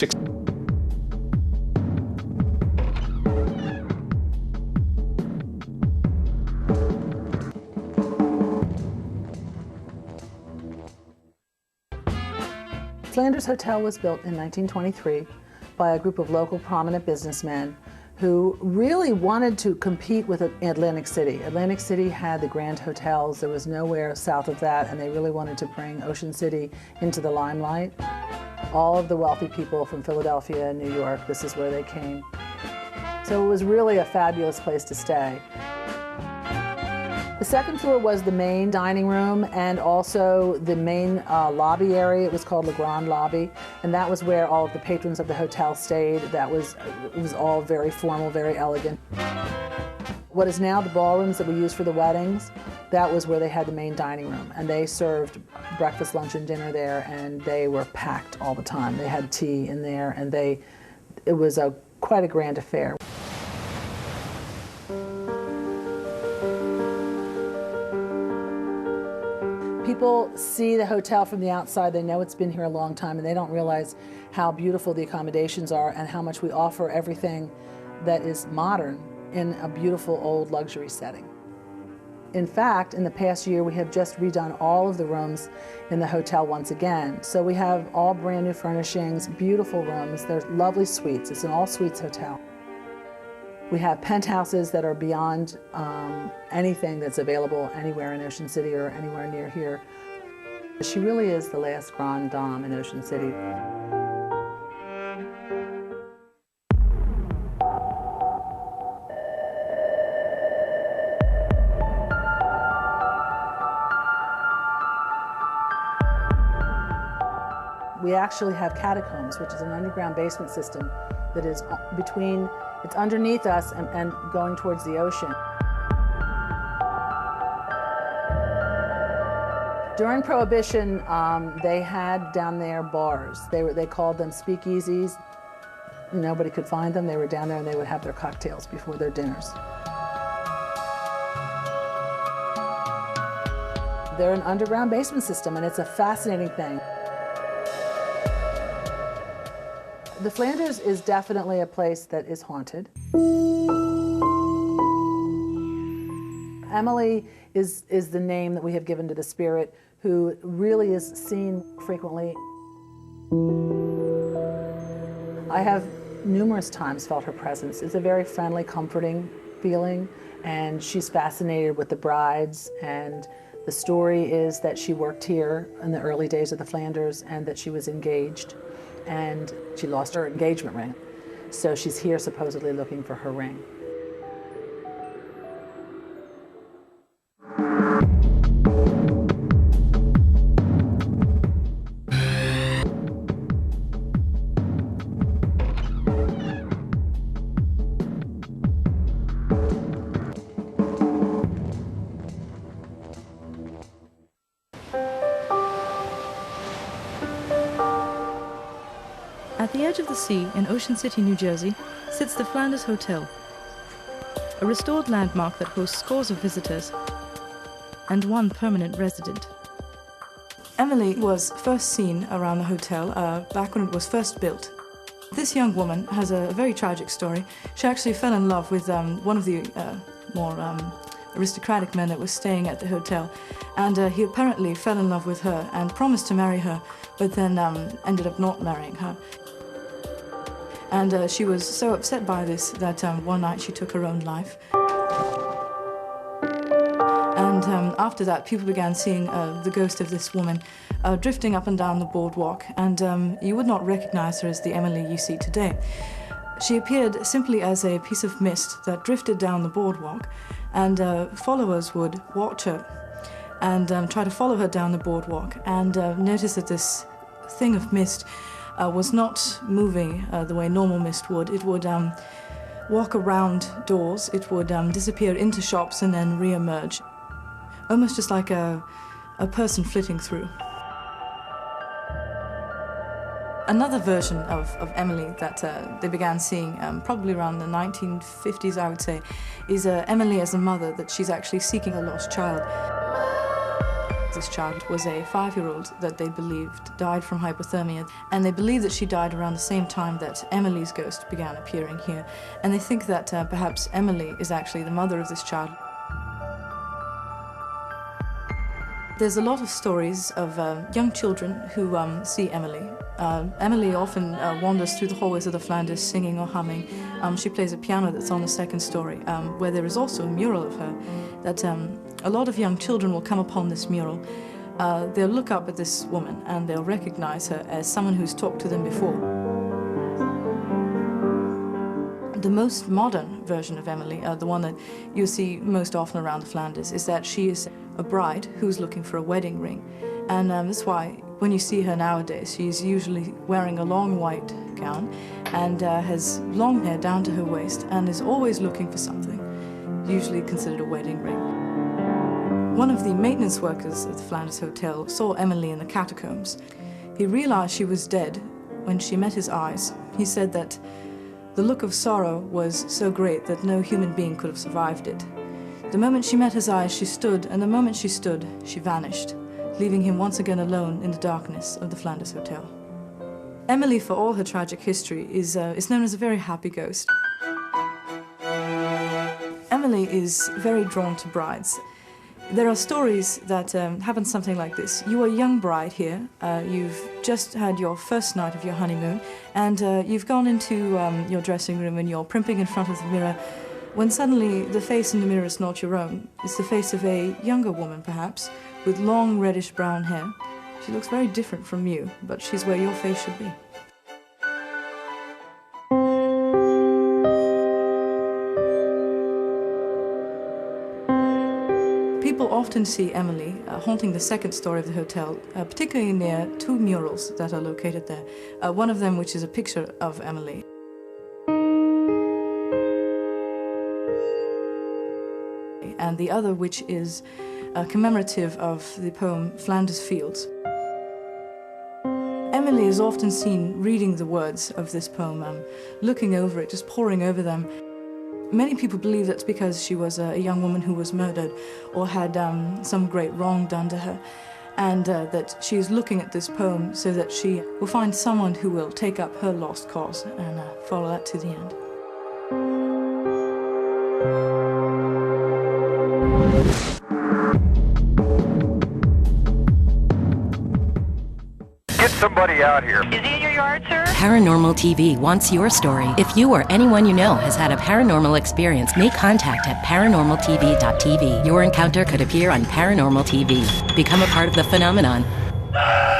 Flanders Hotel was built in 1923 by a group of local prominent businessmen who really wanted to compete with Atlantic City. Atlantic City had the grand hotels. There was nowhere south of that, and they really wanted to bring Ocean City into the limelight. All of the wealthy people from Philadelphia and New York, this is where they came. So it was really a fabulous place to stay. The second floor was the main dining room and also the main lobby area. It was called Le Grand Lobby, and that was where all of the patrons of the hotel stayed. It was all very formal, very elegant. What is now the ballrooms that we use for the weddings, that was where they had the main dining room, and they served breakfast, lunch, and dinner there, and they were packed all the time. They had tea in there, and it was quite a grand affair. People see the hotel from the outside, they know it's been here a long time, and they don't realize how beautiful the accommodations are and how much we offer everything that is modern in a beautiful old luxury setting. In fact, in the past year, we have just redone all of the rooms in the hotel once again. So we have all brand new furnishings, beautiful rooms, there's lovely suites. It's an all-suites hotel. We have penthouses that are beyond anything that's available anywhere in Ocean City or anywhere near here. She really is the last grande dame in Ocean City. We actually have catacombs, which is an underground basement system that is it's underneath us and going towards the ocean. During Prohibition, they had down there bars. They called them speakeasies. Nobody could find them. They were down there and they would have their cocktails before their dinners. They're an underground basement system, and it's a fascinating thing. The Flanders is definitely a place that is haunted. Emily is the name that we have given to the spirit, who really is seen frequently. I have numerous times felt her presence. It's a very friendly, comforting feeling, and she's fascinated with the brides, and the story is that she worked here in the early days of the Flanders and that she was engaged, and she lost her engagement ring. So she's here supposedly looking for her ring. At the edge of the sea in Ocean City, New Jersey, sits the Flanders Hotel, a restored landmark that hosts scores of visitors and one permanent resident. Emily was first seen around the hotel back when it was first built. This young woman has a very tragic story. She actually fell in love with one of the more aristocratic men that was staying at the hotel, and he apparently fell in love with her and promised to marry her, but then ended up not marrying her. And she was so upset by this that one night she took her own life. And after that, people began seeing the ghost of this woman drifting up and down the boardwalk, and you would not recognize her as the Emily you see today. She appeared simply as a piece of mist that drifted down the boardwalk, and followers would watch her and try to follow her down the boardwalk and notice that this thing of mist was not moving the way normal mist would. It would walk around doors, it would disappear into shops and then re-emerge, almost just like a person flitting through. Another version of Emily that they began seeing probably around the 1950s, I would say, is Emily as a mother, that she's actually seeking a lost child. this child was a 5-year-old that they believed died from hypothermia, and they believe that she died around the same time that Emily's ghost began appearing here. And they think that perhaps Emily is actually the mother of this child. There's a lot of stories of young children who see Emily. Emily often wanders through the hallways of the Flanders singing or humming. She plays a piano that's on the 2nd story, where there is also a mural of her. That a lot of young children will come upon this mural. They'll look up at this woman and they'll recognize her as someone who's talked to them before. The most modern version of Emily, the one that you see most often around the Flanders, is that she is a bride who's looking for a wedding ring. And that's why when you see her nowadays, she's usually wearing a long white gown and has long hair down to her waist and is always looking for something, usually considered a wedding ring. One of the maintenance workers at the Flanders Hotel saw Emily in the catacombs. He realized she was dead when she met his eyes. He said that the look of sorrow was so great that no human being could have survived it. The moment she met his eyes, she stood, and the moment she stood, she vanished, leaving him once again alone in the darkness of the Flanders Hotel. Emily, for all her tragic history, is known as a very happy ghost. Emily is very drawn to brides. There are stories that happen something like this. You are a young bride here, you've just had your first night of your honeymoon, and you've gone into your dressing room and you're primping in front of the mirror, when suddenly the face in the mirror is not your own. It's the face of a younger woman, perhaps, with long reddish-brown hair. She looks very different from you, but she's where your face should be. People often see Emily haunting the 2nd story of the hotel, particularly near 2 murals that are located there. One of them which is a picture of Emily. And the other which is commemorative of the poem Flanders Fields. Emily is often seen reading the words of this poem, looking over it, just poring over them. Many people believe that's because she was a young woman who was murdered or had some great wrong done to her, and that she is looking at this poem so that she will find someone who will take up her lost cause and follow that to the end. Get somebody out here. Is he in your yard, sir? Paranormal TV wants your story. If you or anyone you know has had a paranormal experience, make contact at paranormaltv.tv. Your encounter could appear on Paranormal TV. Become a part of the phenomenon.